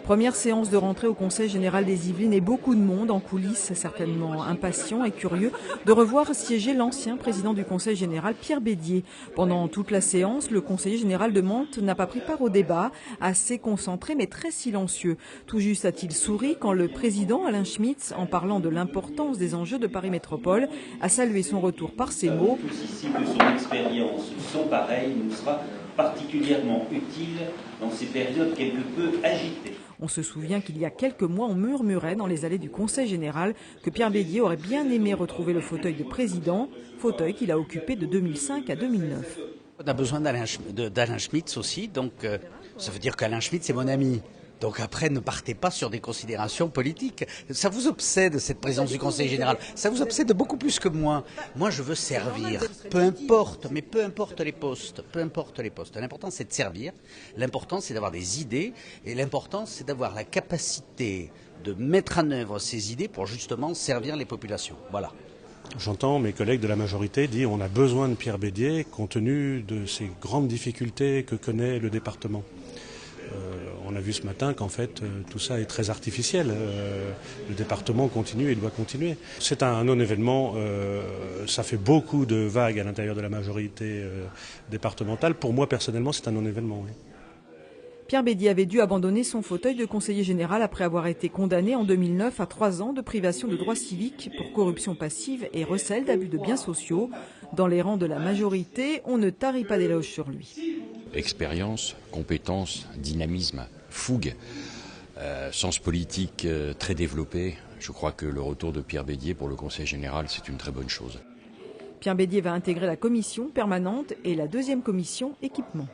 Première séance de rentrée au Conseil général des Yvelines et beaucoup de monde en coulisses, certainement impatient et curieux de revoir siéger l'ancien président du Conseil général, Pierre Bédier. Pendant toute la séance, le conseiller général de Mantes n'a pas pris part au débat, assez concentré mais très silencieux. Tout juste a-t-il souri quand le président Alain Schmitz, en parlant de l'importance des enjeux de Paris Métropole, a salué son retour par ces mots. Tous ici que son expérience, son pareil, nous sera particulièrement utile dans ces périodes quelque peu agitées. On se souvient qu'il y a quelques mois, on murmurait dans les allées du Conseil général que Pierre Bédier aurait bien aimé retrouver le fauteuil de président, fauteuil qu'il a occupé de 2005 à 2009. On a besoin d'Alain Schmitz aussi, donc ça veut dire qu'Alain Schmitz est mon ami. Donc après, ne partez pas sur des considérations politiques. Ça vous obsède, cette présidence du Conseil général. Ça vous obsède beaucoup plus que moi. Moi, je veux servir. Peu importe les postes. Peu importe les postes. L'important, c'est de servir. L'important, c'est d'avoir des idées. Et l'important, c'est d'avoir la capacité de mettre en œuvre ces idées pour justement servir les populations. Voilà. J'entends mes collègues de la majorité dire qu'on a besoin de Pierre Bédier compte tenu de ces grandes difficultés que connaît le département. On a vu ce matin qu'en fait tout ça est très artificiel. Le département continue et doit continuer. C'est un non-événement. Ça fait beaucoup de vagues à l'intérieur de la majorité départementale. Pour moi personnellement, c'est un non-événement. Oui. Pierre Bédier avait dû abandonner son fauteuil de conseiller général après avoir été condamné en 2009 à 3 ans de privation de droits civiques pour corruption passive et recel d'abus de biens sociaux. Dans les rangs de la majorité, on ne tarit pas d'éloges sur lui. Expérience, compétence, dynamisme, fougue, sens politique très développé. Je crois que le retour de Pierre Bédier pour le Conseil général, c'est une très bonne chose. Pierre Bédier va intégrer la commission permanente et la deuxième commission équipement.